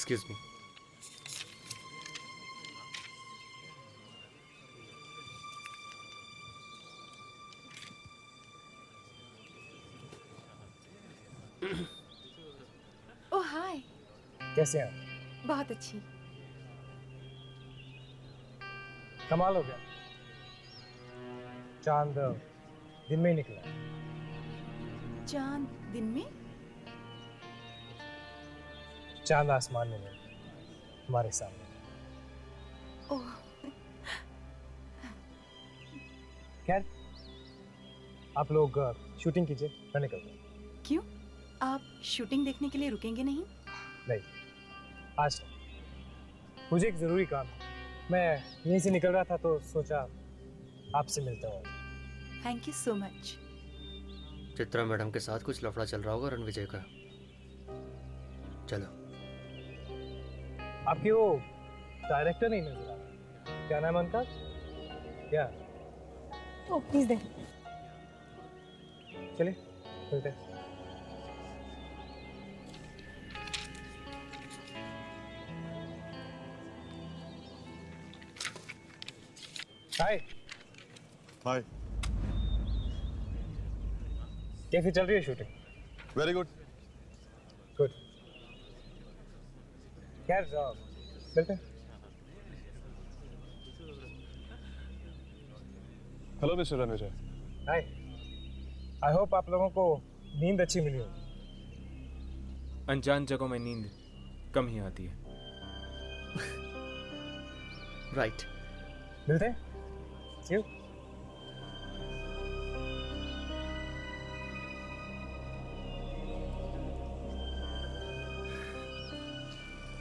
Excuse me. ओह हाय। कैसे हैं आप? बहुत अच्छी। कमाल हो गया, चांद दिन में ही निकला। चांद दिन में? चांद आसमान में नहीं, हमारे सामने। ओह खैर, आप लोग शूटिंग कीजिए, मैं निकलता हूँ। क्यों? आप शूटिंग देखने के लिए रुकेंगे नहीं? नहीं, आज नहीं। मुझे एक जरूरी काम है। मैं यहीं से निकल रहा था तो सोचा आपसे मिलता हूँ। Thank you so much. Chitra madam के साथ कुछ लफड़ा चल रहा होगा रणविजय का। चलो। आपकी वो डायरेक्टर नहीं नजर आ रहा, क्या नाम है उनका? क्या? ओ प्लीज दे। चलिए मिलते हैं। हाय। हाय। कैसी चल रही है शूटिंग? Very good. गुड। खैर मिलते हैं। Hello mister Ranvijay. Hi. I hope आप लोगों को नींद अच्छी मिली हो। अनजान जगहों में नींद कम ही आती है। राइट। मिलते हैं। See you.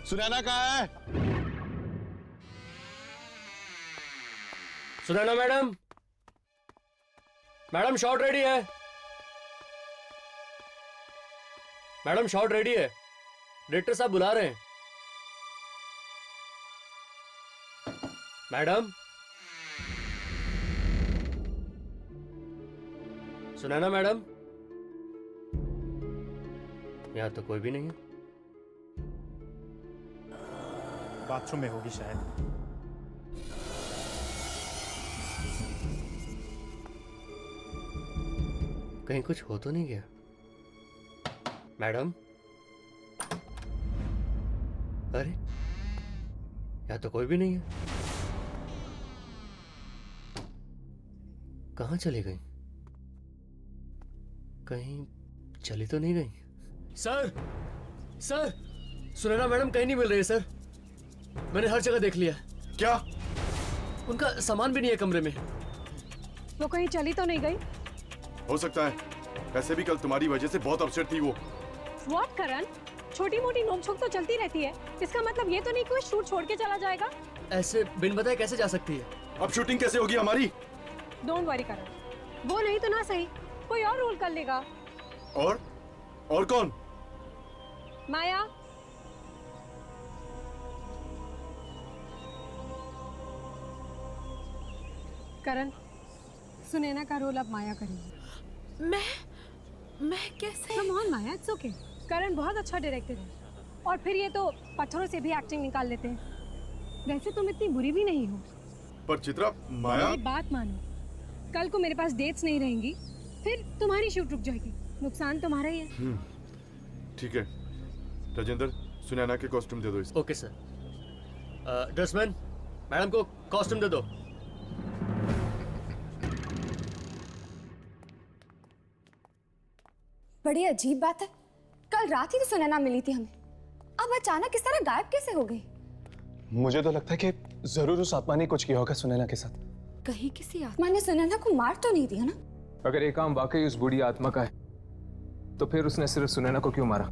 सुनैना कहाँ है? Sunaina madam, madam shot ready है। मैडम शॉट रेडी है, डायरेक्टर साहब बुला रहे हैं। मैडम, सुनैना मैडम, यहां तो कोई भी नहीं है। बाथरूम में होगी शायद। कहीं कुछ हो तो नहीं गया? मैडम, अरे यहां तो कोई भी नहीं है। कहां चली गई? कहीं चली तो नहीं गई? सर, सर, सुनैना मैडम कहीं नहीं मिल रही है सर। मैंने हर जगह देख लिया। क्या? उनका सामान भी नहीं है कमरे में। वो कहीं चली तो नहीं गई? हो सकता है, वैसे भी कल तुम्हारी वजह से बहुत अपसेट थी वो। व्हाट करण? छोटी मोटी नोकझोंक तो चलती रहती है, इसका मतलब ये तो नहीं कि वो शूट छोड़ के चला जाएगा। ऐसे बिन बताए कैसे जा सकती है? अब शूटिंग कैसे होगी हमारी? डोंट वरी करण, वो नहीं तो ना सही कोई और रोल कर लेगा। और कौन? माया। करण, सुनैना का रोल अब माया करेगी। मैं कैसे? Come on Maya, it's okay. Karan बहुत अच्छा डायरेक्टर है, और फिर ये तो पत्थरों से भी एक्टिंग निकाल लेते हैं। वैसे तुम इतनी बुरी भी नहीं हो। पर चित्रा, माया। मेरी बात मानो, कल को मेरे पास डेट्स नहीं रहेंगी, फिर तुम्हारी शूट रुक जाएगी, नुकसान तुम्हारा ही है। ठीक है राजेंद्र, सुनैना के कॉस्ट्यूम दे दो इसको। Okay sir. ड्रेसमैन, मैडम को कॉस्ट्यूम दे दो। बड़ी अजीब बात है, कल रात ही तो सुनैना मिली थी हमें, अब अचानक इस तरह गायब कैसे हो गई? मुझे तो लगता है कि जरूर उस आत्मा ने कुछ किया होगा सुनैना के साथ। कहीं किसी आत्मा ने सुनैना को मार तो नहीं दिया ना? अगर ये काम वाकई उस बूढ़ी आत्मा का है तो फिर उसने सिर्फ सुनैना को क्यों मारा,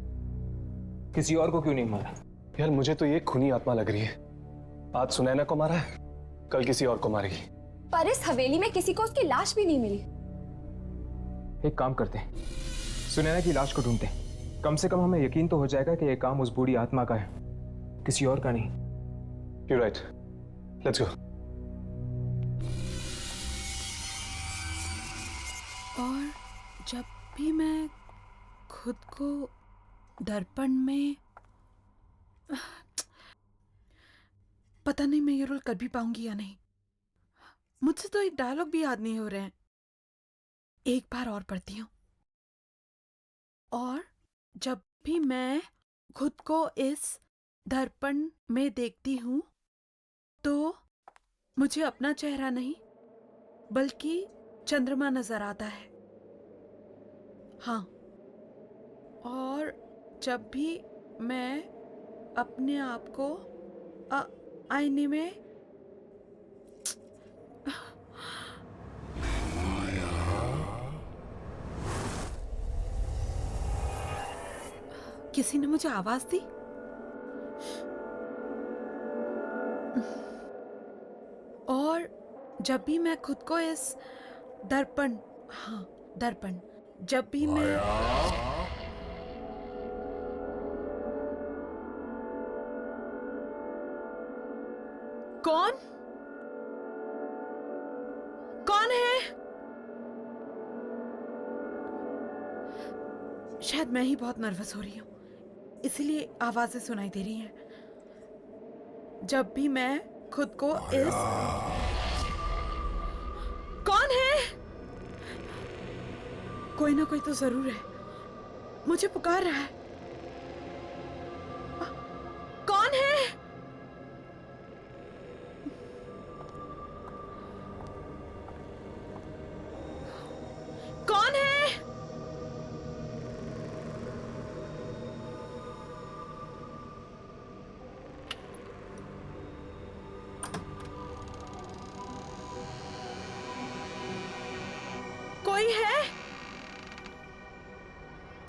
किसी और को क्यों नहीं मारा? यार मुझे तो ये खूनी आत्मा लग रही है। आज सुनैना को मारा है, कल किसी और को मारेगी। पर इस हवेली में किसी को उसकी लाश भी नहीं मिली। एक काम करते हैं, सुनैना की लाश को ढूंढते हैं। कम से कम हमें यकीन तो हो जाएगा कि यह काम उस बूढ़ी आत्मा का है, किसी और का नहीं। You're right. Let's go. और जब भी मैं खुद को दर्पण में पता नहीं मैं ये रोल कर भी पाऊंगी या नहीं। मुझसे तो एक डायलॉग भी याद नहीं हो रहे हैं। एक बार और पढ़ती हूँ। और जब भी मैं खुद को इस दर्पण में देखती हूँ तो मुझे अपना चेहरा नहीं बल्कि चंद्रमा नजर आता है। हाँ, और जब भी मैं अपने आप को आईने में किसी ने मुझे आवाज दी। और जब भी मैं खुद को इस दर्पण, हाँ दर्पण, जब भी मैं कौन है? शायद मैं ही बहुत नर्वस हो रही हूं, इसलिए आवाजें सुनाई दे रही हैं। जब भी मैं खुद को इस कौन है? कोई ना कोई तो जरूर है, मुझे पुकार रहा है। कौन है? कौन है? कोई है?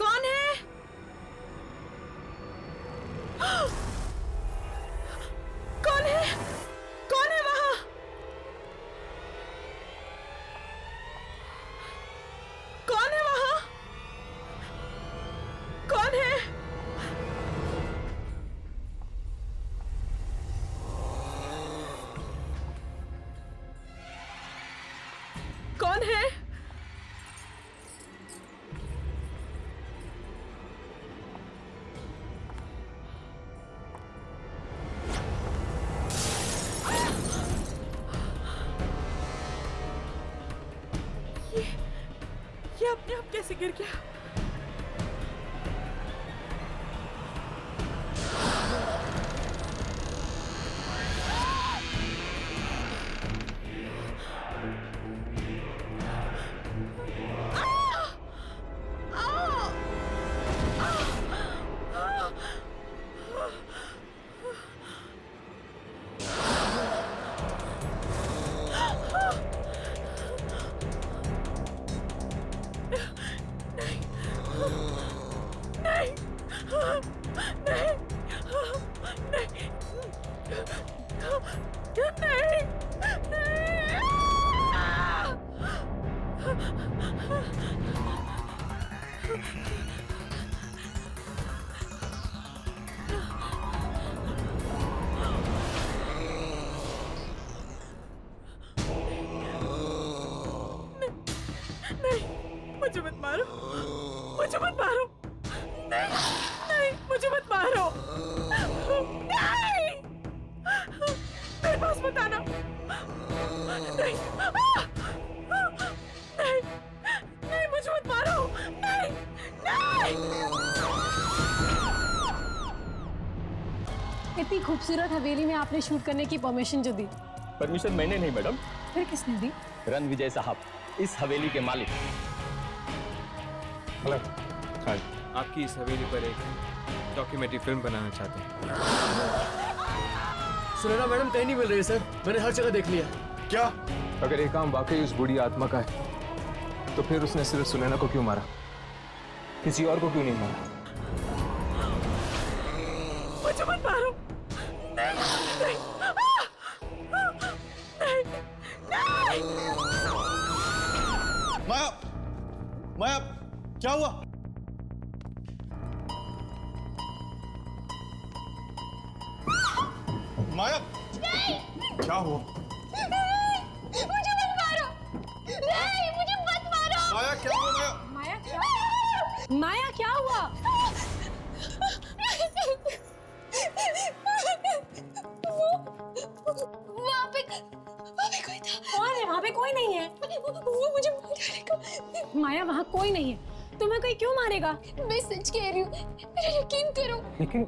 कौन है? कौन है? कौन है वहां? कौन है वहां? कौन है? कौन है? ये अपने आप कैसे गिर गया? मुझे मत मारो, मुझे मत मारो, नहीं, नहीं, मुझे मत मारो, नहीं, मेरे पास मत आना, नहीं, नहीं, नहीं, मुझे मत मारो, नहीं, नहीं। इतनी खूबसूरत हवेली में आपने शूट करने की परमिशन जो दी? परमिशन मैंने नहीं मैडम, फिर किसने दी? रणविजय साहब, इस हवेली के मालिक। हेलो। हाँ, आपकी इस हवेली पर एक डॉक्यूमेंट्री फिल्म बनाना चाहते हैं। सुनैना मैडम कहीं नहीं मिल रही सर, मैंने हर जगह देख लिया। क्या? अगर ये काम वाकई उस बूढ़ी आत्मा का है तो फिर उसने सिर्फ सुनैना को क्यों मारा? किसी और को क्यों नहीं मारा? मुझे मत मारो, नहीं, नहीं, नहीं, नहीं। माया, माया, क्या हुआ? माया, क्या हुआ? मुझे मत मारो, नहीं, मुझे मत मारो। माया, क्या हुआ? माया, माया क्या? माया क्या हुआ? कोई नहीं है। वो मुझे मार डालेगा। माया वहाँ कोई नहीं है, तुम्हें कोई क्यों मारेगा? मैं सच कह रही हूँ, मेरा यकीन करो। लेकिन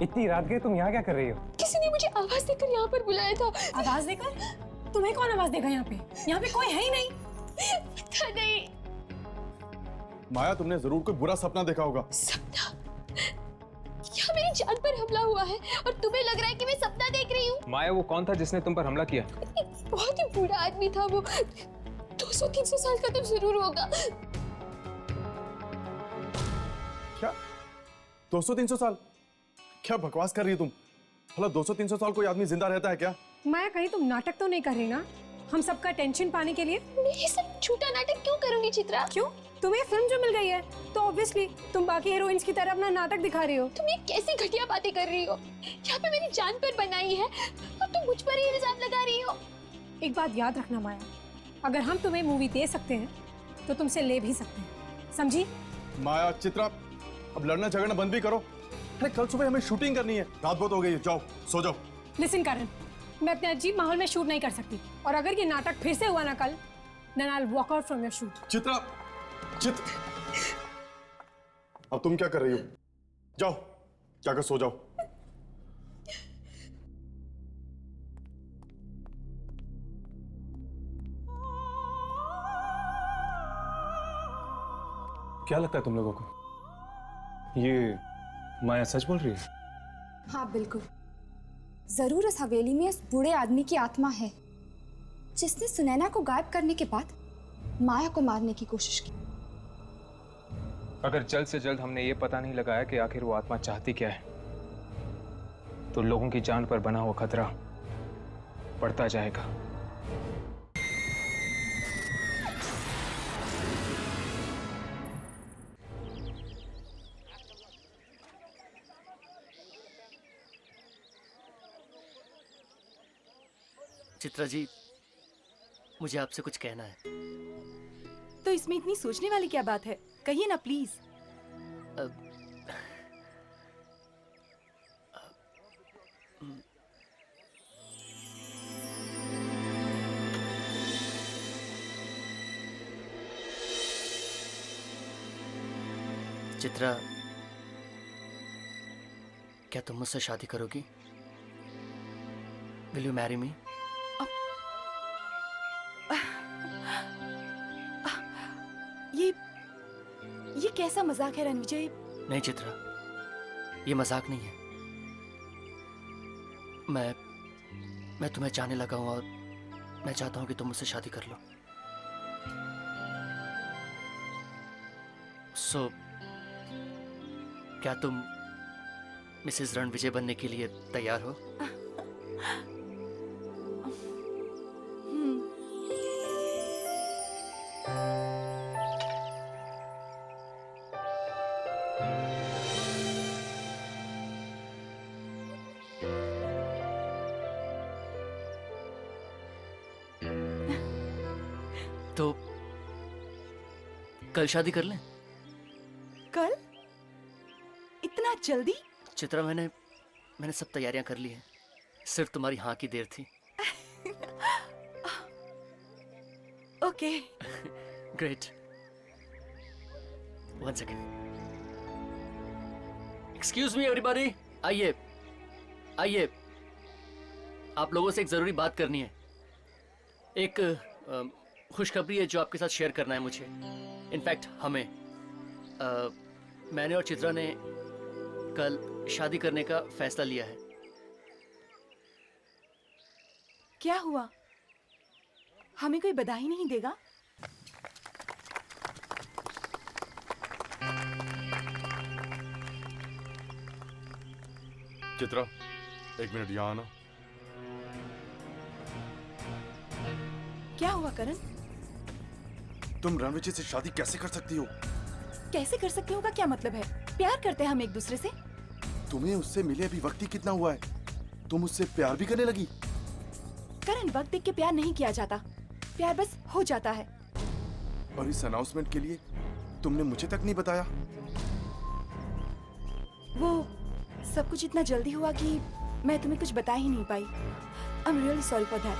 इतनी रात गए तुम यहाँ क्या कर रही हो? किसी ने मुझे आवाज देकर यहाँ पर बुलाया था। आवाज देकर? तुम्हें कौन आवाज देगा यहाँ पे? यहाँ पे कोई है ही नहीं। पता नहीं। माया, तुमने जरूर कोई बुरा सपना देखा होगा। सपना? यहाँ मेरी जान पर हमला हुआ है और तुम्हें लग रहा है कि मैं सपना देख रही हूँ? माया, वो कौन था जिसने तुम पर हमला किया? बहुत ही बूढ़ा आदमी था वो। 200-300 साल का तो जरूर होगा। क्या 200-300 साल? क्या बकवास कर रही हो तुम? भला 200-300 साल कोई आदमी जिंदा रहता है क्या? माया, कहीं तुम नाटक तो नहीं कर रही ना? हम सबका टेंशन पाने के लिए? मैं ये सब झूठा नाटक क्यों करूंगी चित्रा? क्यों? तुम्हें फिल्म जो मिल गई है तो ऑब्वियसली तुम बाकी हीरोइंस की तरह अपना नाटक दिखा रही हो। तुम ये कैसी घटिया बातें कर रही हो? यहाँ पे मेरी जान पर बनाई है और तुम मुझ पर ही इल्जाम लगा रही हो। एक बात याद रखना माया, अगर हम तुम्हें मूवी दे सकते हैं तो तुमसे ले भी सकते हैं, समझी? माया, चित्रा, अब लड़ना झगड़ना बंद भी करो। अरे कल सुबह हमें शूटिंग करनी है, रात बहुत हो गई है, जाओ सो जाओ। लिसन करण, मैं अपने अजीब माहौल में शूट नहीं कर सकती, और अगर ये नाटक फिर से हुआ ना कल, then I'll walk out from your shoot। Chitra, अब तुम क्या कर रही हो? जाओ जाकर सो जाओ। क्या लगता है तुम लोगों को, ये माया सच बोल रही है? हाँ बिल्कुल, जरूर इस हवेली में उस बूढ़े आदमी की आत्मा है जिसने सुनैना को गायब करने के बाद माया को मारने की कोशिश की। अगर जल्द से जल्द हमने ये पता नहीं लगाया कि आखिर वो आत्मा चाहती क्या है, तो लोगों की जान पर बना हुआ खतरा बढ़ता जाएगा। चित्रा जी, मुझे आपसे कुछ कहना है। तो इसमें इतनी सोचने वाली क्या बात है? कहिए ना प्लीज। चित्रा, क्या तुम मुझसे शादी करोगी? Will you marry me? ये कैसा मजाक है रणविजय? नहीं चित्रा, ये मजाक नहीं है। मैं तुम्हें चाहने लगा हूं और मैं चाहता हूं कि तुम मुझसे शादी कर लो। सो क्या तुम मिसेस रणविजय बनने के लिए तैयार हो? तो कल शादी कर लें? कल? इतना जल्दी? चित्रा, मैंने सब तैयारियां कर ली हैं, सिर्फ तुम्हारी हाँ की देर थी। Okay. Great. One second. Excuse me everybody, आइए आइए, आप लोगों से एक जरूरी बात करनी है। एक खुशखबरी है जो आपके साथ शेयर करना है मुझे। इनफैक्ट हमें मैंने और चित्रा ने कल शादी करने का फैसला लिया है। क्या हुआ? हमें कोई बधाई नहीं देगा? चित्रा, एक मिनट यहाँ आना। क्या हुआ करण? तुम रणविजय से शादी कैसे कर सकती हो? कैसे कर सकती हूँ का क्या मतलब है? प्यार करते हैं हम एक दूसरे से। तुम्हें उससे मिले अभी वक्त ही कितना हुआ है, तुम उससे प्यार भी करने लगी? करण, वक्त देख के प्यार नहीं किया जाता, प्यार बस हो जाता है। और इस अनाउंसमेंट के लिए तुमने मुझे तक नहीं बताया? वो सब कुछ इतना जल्दी हुआ कि मैं तुम्हें कुछ बता ही नहीं पाई। I am really sorry for that.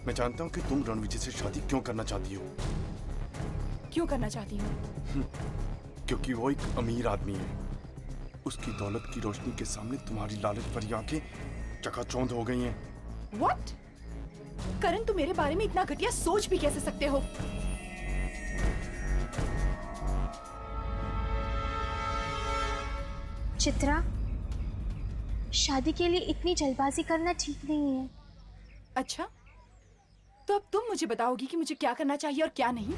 मैं जानता हूँ कि तुम रणविजय से शादी क्यों करना चाहती हो। क्यों करना चाहती हूँ? क्योंकि वो एक अमीर आदमी है। उसकी दौलत की रोशनी के सामने तुम्हारी लालच भरी आंखें चकाचौंध हो गई हैं। What? करण, तुम मेरे बारे में इतना घटिया सोच भी कैसे सकते हो? चित्रा, शादी के लिए इतनी जल्दबाजी करना ठीक नहीं है। अच्छा, तो अब तुम मुझे बताओगी कि मुझे क्या करना चाहिए और क्या नहीं?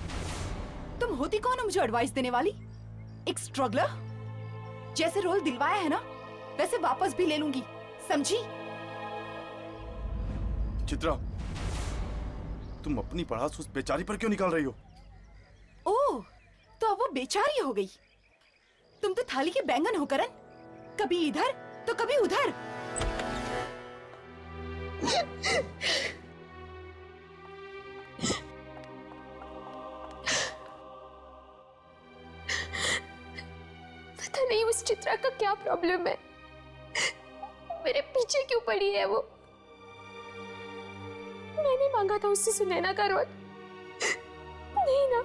तुम होती कौन हो मुझे एडवाइस देने वाली? एक स्ट्रगलर? जैसे रोल दिलवाया है ना, वैसे वापस भी ले लूंगी, समझी? चित्रा, तुम अपनी पढ़ास उस बेचारी पर क्यों निकाल रही हो? ओह, तो अब वो बेचारी हो गई। तुम तो थाली के बैंगन हो करण, कभी इधर तो कभी उधर। पता नहीं उस चित्रा का क्या प्रॉब्लम है, मेरे पीछे क्यों पड़ी है वो। मैंने मांगा था उससे सुनैना का रोल, नहीं ना,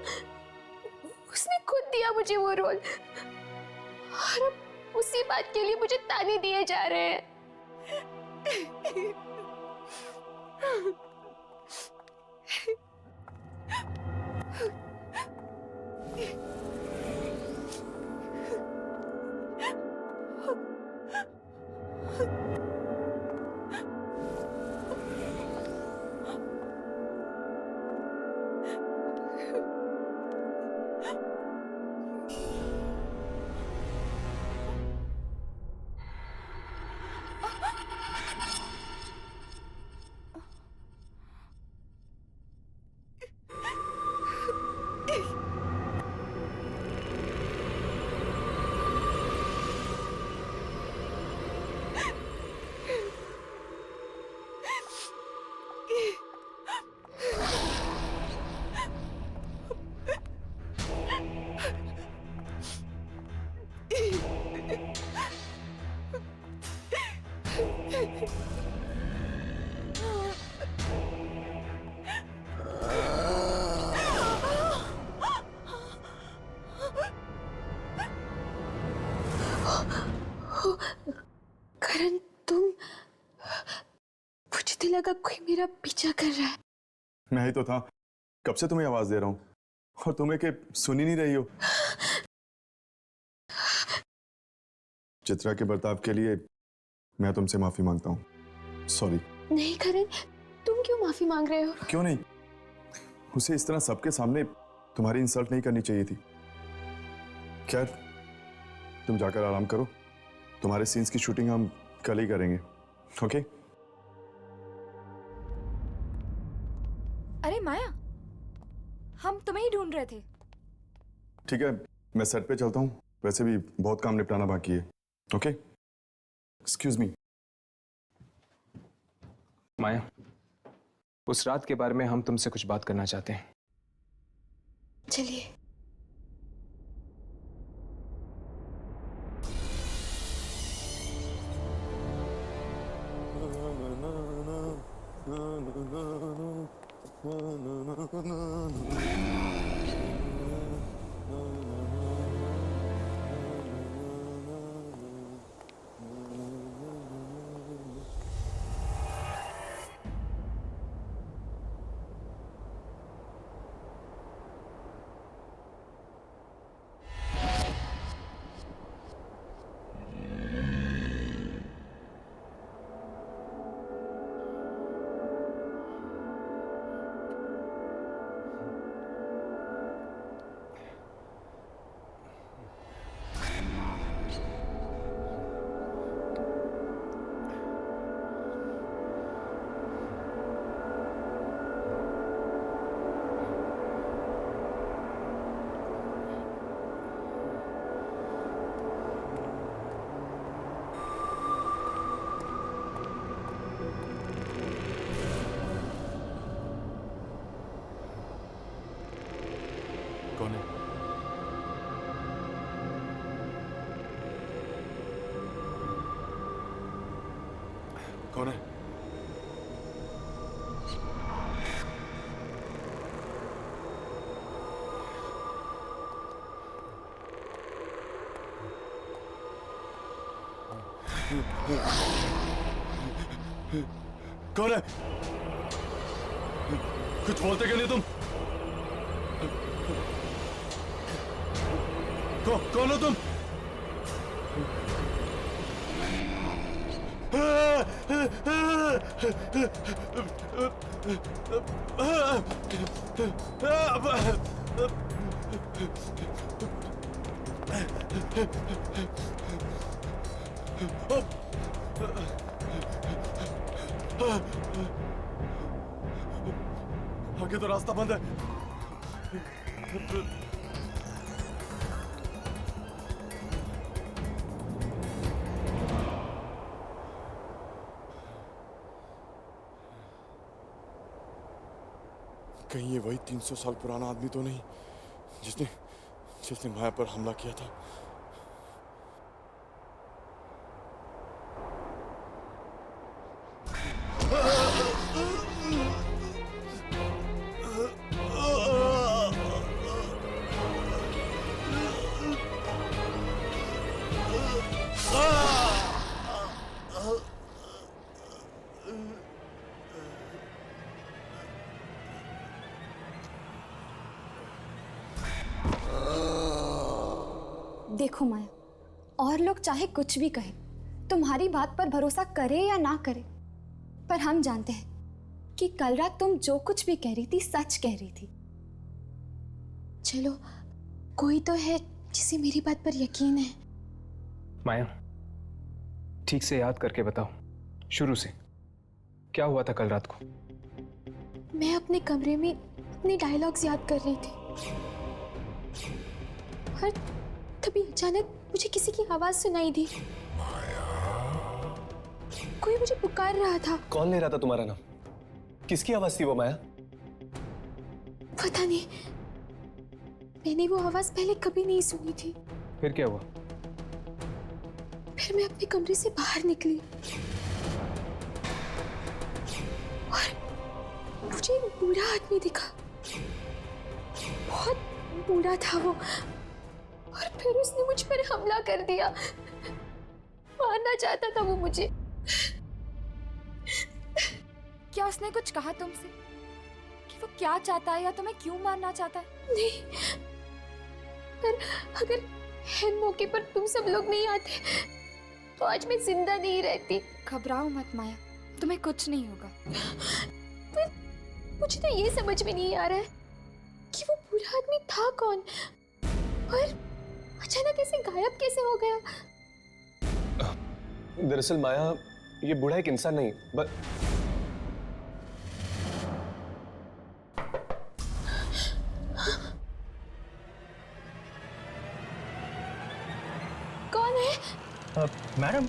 उसने खुद दिया मुझे वो रोल, और अब उसी बात के लिए मुझे ताने दिए जा रहे हैं। करण, तुम, मुझे तो लगा कोई मेरा पीछा कर रहा है। मैं ही तो था, कब से तुम्हें आवाज दे रहा हूँ और तुम्हें के सुन ही नहीं रही हो। चित्रा के बर्ताव के लिए मैं तुमसे माफी मांगता हूँ। सॉरी। नहीं करण, तुम क्यों माफी मांग रहे हो? क्यों नहीं, उसे इस तरह सबके सामने तुम्हारी इंसल्ट नहीं करनी चाहिए थी। खैर, तुम जाकर आराम करो, तुम्हारे सीन्स की शूटिंग हम कल ही करेंगे। ओके? अरे माया, हम तुम्हें ही ढूंढ रहे थे। ठीक है, मैं सेट पे चलता हूँ, वैसे भी बहुत काम निपटाना बाकी है। ओके? Excuse me. माया, उस रात के बारे में हम तुमसे कुछ बात करना चाहते हैं। चलिए। कौन है? कौन है? कौन है? कुछ बोलते क्यों नहीं तुम? कौन हो तुम? आगे तो रास्ता बंद है। कहीं ये वही 300 साल पुराना आदमी तो नहीं जिसने माया पर हमला किया था? देखो माया, और लोग चाहे कुछ भी कहे, तुम्हारी बात पर भरोसा करे या ना करे, पर हम जानते हैं कि कल रात तुम जो कुछ भी कह रही थी सच कह रही थी। चलो, कोई तो है जिसे मेरी बात पर यकीन है। माया, ठीक से याद करके बताओ, शुरू से क्या हुआ था कल रात को? मैं अपने कमरे में अपने डायलॉग्स याद कर रही थी और तभी अचानक मुझे किसी की आवाज सुनाई दी। कोई मुझे पुकार रहा था। कौन ले रहा था तुम्हारा नाम? किसकी आवाज थी वो माया? पता नहीं, मैंने वो आवाज पहले कभी नहीं सुनी थी। फिर क्या हुआ? फिर मैं अपने कमरे से बाहर निकली और मुझे एक बूढ़ा आदमी दिखा। बहुत बूढ़ा था वो, और फिर उसने मुझ पर हमला कर दिया। मारना चाहता था वो मुझे। क्या उसने कुछ कहा तुमसे कि वो क्या चाहता है या तुम्हें क्यों मारना चाहता है? नहीं, पर अगर है मौके पर तुम सब लोग नहीं आते तो आज मैं जिंदा नहीं रहती। घबराओ मत माया, तुम्हें कुछ नहीं होगा। पर मुझे तो ये समझ में नहीं आ रहा है कि वो बूढ़ा आदमी था कौन और अचानक ऐसे गायब कैसे हो गया? दरअसल माया, ये बूढ़ा एक इंसान नहीं कौन है? मैडम,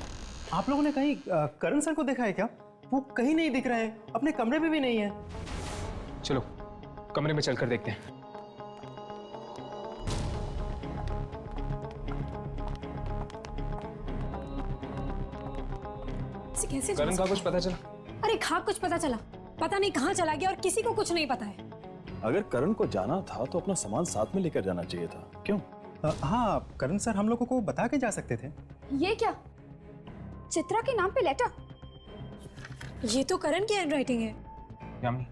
आप लोगों ने कहीं करण सर को देखा है क्या? वो कहीं नहीं दिख रहे हैं, अपने कमरे में भी नहीं है। चलो कमरे में चलकर देखते हैं। कैसे करण का कुछ पता चला? अरे हाँ, कुछ पता चला, पता नहीं कहाँ चला गया और किसी को कुछ नहीं पता है। अगर करण को जाना था तो अपना सामान साथ में लेकर जाना चाहिए था। क्यों? हाँ, करण सर हम लोगों को बता के जा सकते थे। ये क्या? चित्रा के नाम पे लेटर? ये तो करण की हैंडराइटिंग है। यामिनी,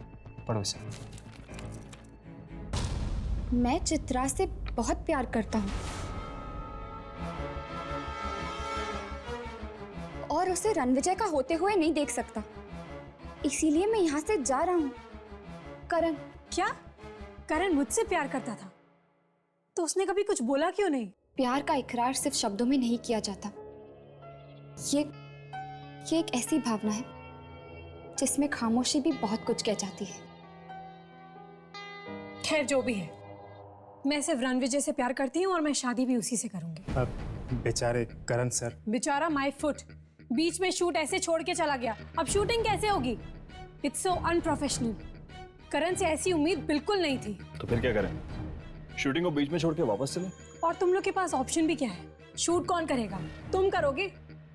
पढ़ो इसे। मैं चित्रा से बहुत प्यार करता हूँ और उसे रणविजय का होते हुए नहीं देख सकता, इसीलिए मैं यहाँ से जा रहा हूँ। करण। क्या? करण मुझसे प्यार करता था तो उसने कभी कुछ बोला क्यों नहीं? प्यार का इकरार सिर्फ शब्दों में नहीं किया जाता। ये एक ऐसी भावना है जिसमें खामोशी भी बहुत कुछ कह जाती है। खैर, जो भी है, मैं सिर्फ रणविजय से प्यार करती हूँ और मैं शादी भी उसी से करूंगी। बेचारे करण सर। बेचारा माय फुट, बीच में शूट ऐसे छोड़ के चला गया। अब शूटिंग कैसे होगी? It's so unprofessional. करण से ऐसी उम्मीद बिल्कुल नहीं थी। तो फिर क्या करें? शूटिंग को बीच में छोड़ के वापस चले? और तुम लोग के पास ऑप्शन भी क्या है? शूट कौन करेगा? तुम करोगे?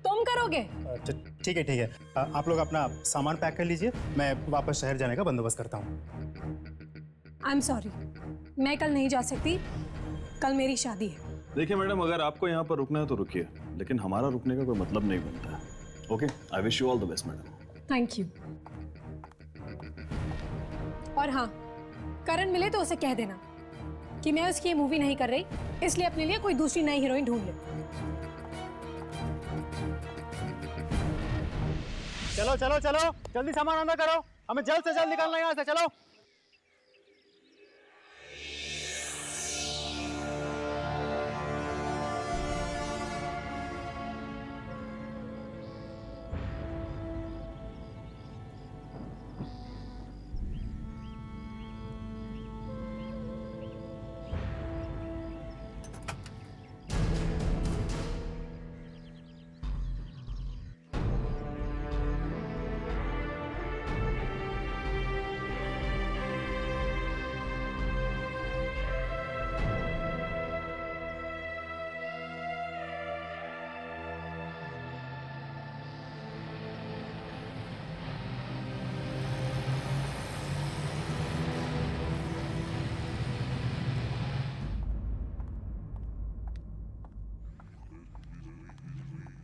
तुम करोगे? ठीक है, ठीक है। आप लोग अपना सामान पैक कर लीजिए, मैं वापस शहर जाने का बंदोबस्त करता हूँ। आई एम सॉरी, मैं कल नहीं जा सकती। कल मेरी शादी है। देखिए मैडम, अगर आपको यहाँ पर रुकना है तो रुकिए। लेकिन हमारा रुकने का कोई मतलब नहीं बनता है। Okay, I wish you all the best madam. Thank you. और हाँ, करण मिले तो उसे कह देना कि मैं उसकी ये मूवी नहीं कर रही, इसलिए अपने लिए कोई दूसरी नई हीरोइन ढूंढ ले। चलो चलो चलो, जल्दी सामान अंदर करो, हमें जल्द से जल्द निकलना है यहाँ से। चलो।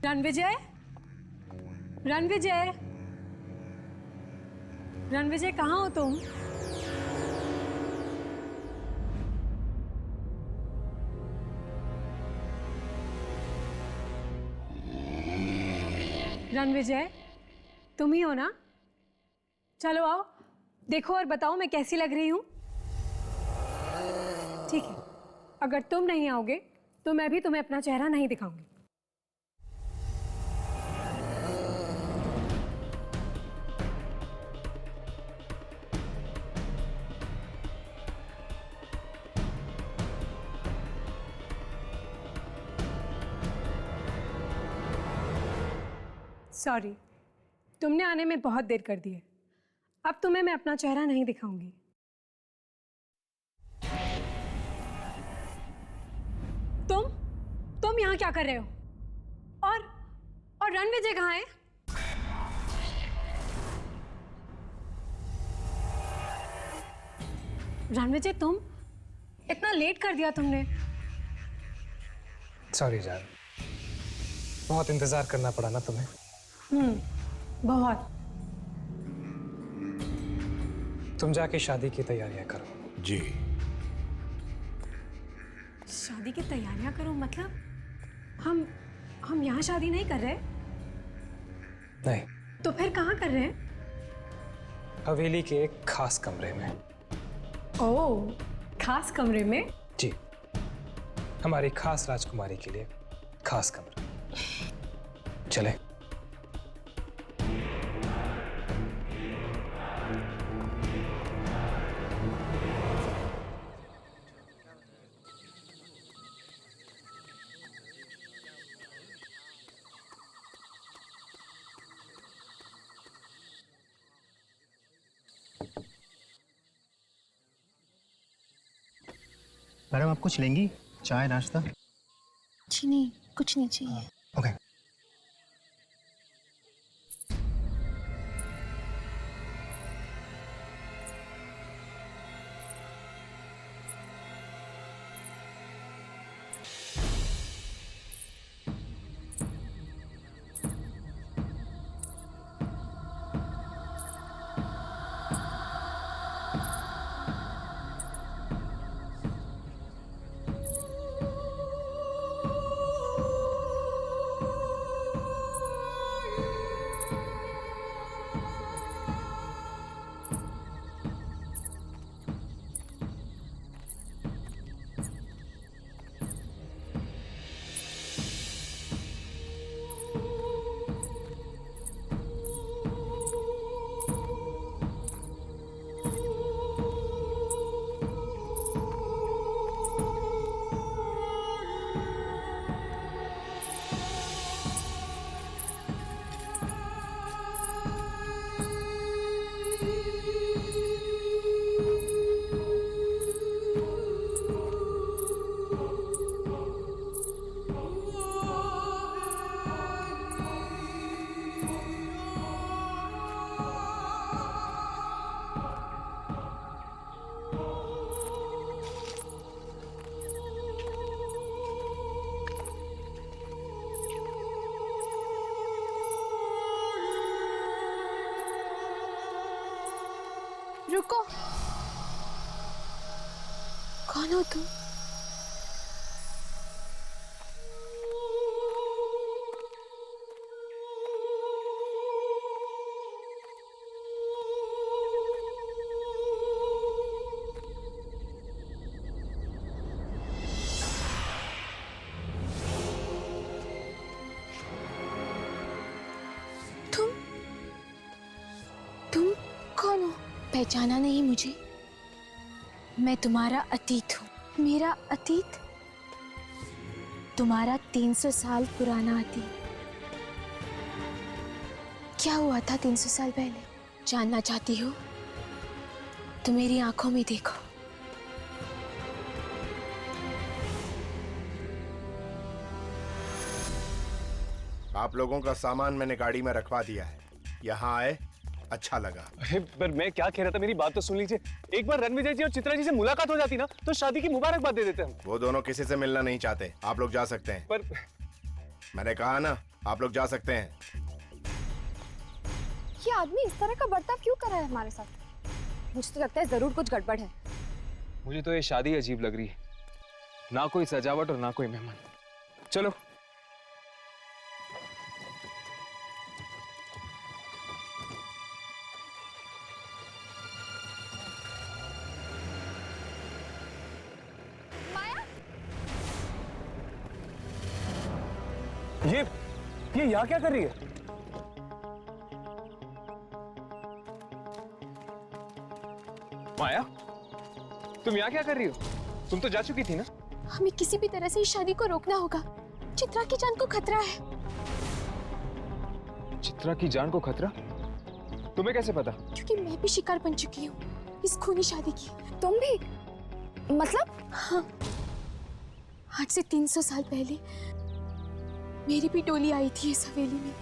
रणविजय, रणविजय, रणविजय कहाँ हो तुम? रणविजय, तुम ही हो ना? चलो आओ, देखो और बताओ मैं कैसी लग रही हूँ। ठीक है, अगर तुम नहीं आओगे तो मैं भी तुम्हें अपना चेहरा नहीं दिखाऊंगी। सॉरी, तुमने आने में बहुत देर कर दी है। अब तुम्हें मैं अपना चेहरा नहीं दिखाऊंगी। तुम यहाँ क्या कर रहे हो? और रणविजय कहाँ है? रणविजय, तुम इतना लेट कर दिया तुमने। सॉरी जान, बहुत इंतजार करना पड़ा ना तुम्हें। बहुत। तुम जाके शादी की तैयारियां करो। जी। शादी की तैयारियां करो मतलब? हम यहाँ शादी नहीं कर रहे? नहीं। तो फिर कहाँ कर रहे हैं? हवेली के एक खास कमरे में। ओह, खास कमरे में? जी, हमारी खास राजकुमारी के लिए खास कमरा। चले। मैडम, आप कुछ लेंगी? चाय, नाश्ता? जी नहीं, कुछ नहीं चाहिए। ओके। रुको, कौन हो तुम? तुम कौन हो? पहचाना नहीं मुझे? मैं तुम्हारा अतीत हूँ। मेरा अतीत? तुम्हारा 300 साल पुराना अतीत। क्या हुआ था 300 साल पहले? जानना चाहती हो तो मेरी आंखों में देखो। आप लोगों का सामान मैंने गाड़ी में रखवा दिया है। यहाँ आए, अच्छा लगा। अरे पर मैं क्या कह रहा था, मेरी बात तो सुन लीजिए। एक बार रणविजय जी और चित्रा जी से मुलाकात हो जाती ना तो शादी की मुबारकबाद दे देते हम। वो दोनों किसी से मिलना नहीं चाहते। आप लोग जा सकते हैं। पर मैंने कहा ना, आप लोग जा सकते हैं। ये आदमी इस तरह का बर्ताव क्यों कर रहा है हमारे साथ? मुझे तो लगता है जरूर कुछ गड़बड़ है। मुझे तो ये शादी अजीब लग रही है, ना कोई सजावट और ना कोई मेहमान। चलो। ये यहाँ क्या कर रही है? माया, तुम यहाँ क्या कर रही हो? तुम तो जा चुकी थी ना? हमें किसी भी तरह से इस शादी को रोकना होगा। चित्रा की जान को खतरा है। चित्रा की जान को खतरा? तुम्हें कैसे पता? क्योंकि मैं भी शिकार बन चुकी हूँ इस खूनी शादी की। तुम भी? मतलब? हाँ, आज से 300 साल पहले मेरी भी टोली आई थी इस हवेली में।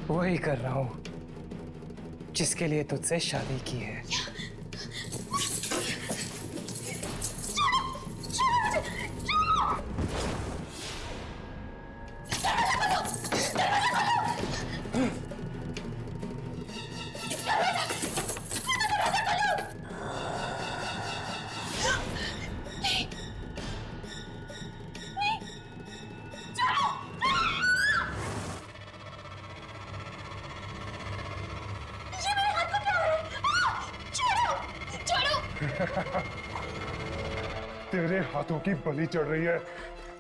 वही कर रहा हूँ जिसके लिए तुझसे शादी की है। तेरे हाथों की बलि चढ़ रही है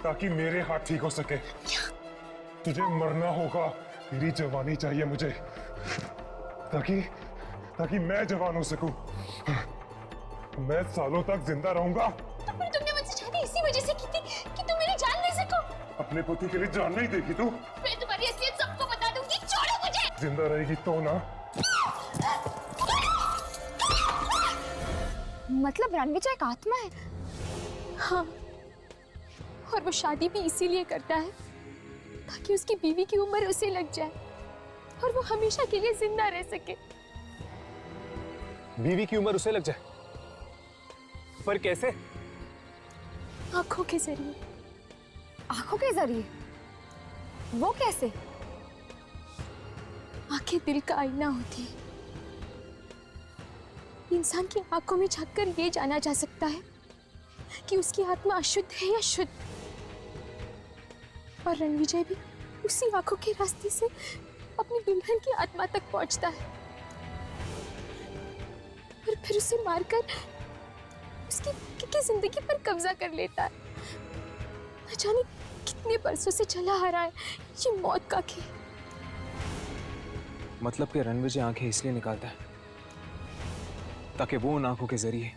ताकि मेरे हाथ ठीक हो सके। तुझे मरना होगा, तेरी जवानी चाहिए मुझे ताकि मैं जवान हो सकूं। मैं सालों तक जिंदा रहूंगा। तो फिर तुमने मुझसे शादी इसी वजह से की थी कि तुम मेरी जान ले सको। अपने पति के लिए जान नहीं देगी तू? मैं तुम्हारी असलियत सबको बता दूंगी। छोड़ो मुझे। जिंदा रहेगी तो ना, मतलब रणविजय एक आत्मा है? हाँ, और वो शादी भी इसीलिए करता है ताकि उसकी बीवी की उम्र उसे लग जाए और वो हमेशा के लिए जिंदा रह सके। बीवी की उम्र उसे लग जाए? पर कैसे? आंखों के जरिए। आंखों के जरिए? वो कैसे? आंखें दिल का आईना होती है। इंसान की आंखों में झांककर ये जाना जा सकता है कि उसकी आत्मा अशुद्ध है या शुद्ध। और रणविजय भी उसी आंखों के रास्ते से अपनी दुल्हन की आत्मा तक पहुंचता है और फिर उसे मारकर उसकी जिंदगी पर कब्जा कर लेता है। न जाने कितने बरसों से चला आ रहा है ये मौत का खेल। मतलब कि रणविजय आंखें इसलिए निकालता है ताकि वो उन आंखों के जरिए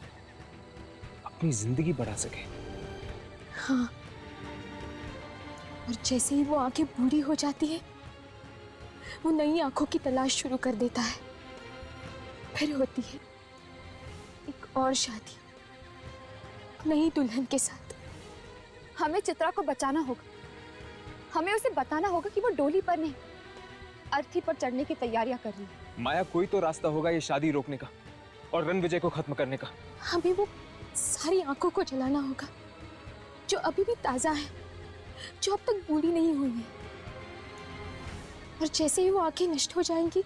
अपनी जिंदगी बढ़ा सके। हाँ, और जैसे ही वो आंखें बूढ़ी हो जाती है वो नई आंखों की तलाश शुरू कर देता है। फिर होती है एक और शादी नई दुल्हन के साथ। हमें चित्रा को बचाना होगा। हमें उसे बताना होगा कि वो डोली पर नहीं, अर्थी पर चढ़ने की तैयारियां कर रही है। माया, कोई तो रास्ता होगा ये शादी रोकने का और रणविजय को खत्म करने का। हमें वो सारी आंखों को जलाना होगा जो अभी भी ताजा है, जो अब तक बूढ़ी नहीं हुई है। और जैसे ही वो आंखें नष्ट हो जाएंगी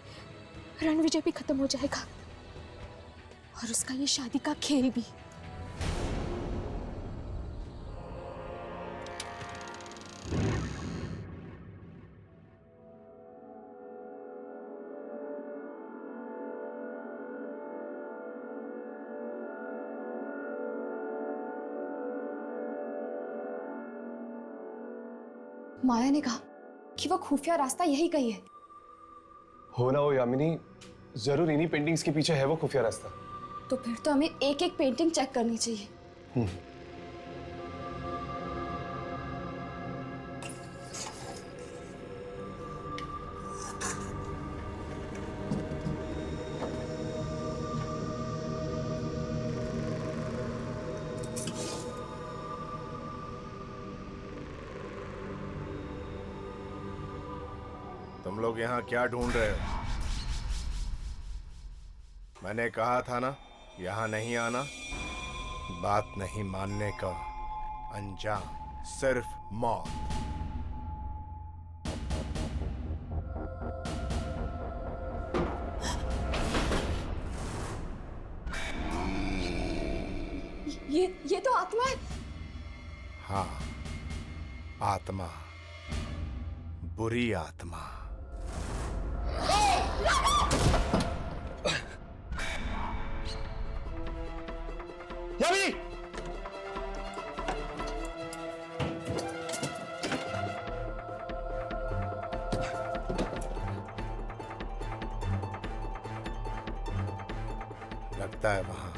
रणविजय भी खत्म हो जाएगा और उसका ये शादी का खेल भी। माया ने कहा कि वो खुफिया रास्ता यही कही है। हो ना हो यामिनी, जरूर इन्हीं पेंटिंग्स के पीछे है वो खुफिया रास्ता। तो फिर तो हमें एक एक पेंटिंग चेक करनी चाहिए। तुम लोग यहाँ क्या ढूंढ रहे हो? मैंने कहा था ना यहाँ नहीं आना। बात नहीं मानने का अंजाम सिर्फ मौत। ये तो आत्मा है। हाँ, आत्मा, बुरी आत्मा। यामिनी! लगता है वहां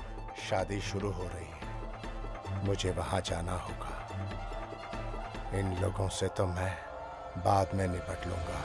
शादी शुरू हो रही है। मुझे वहां जाना होगा। इन लोगों से तो मैं बाद में निपट लूंगा।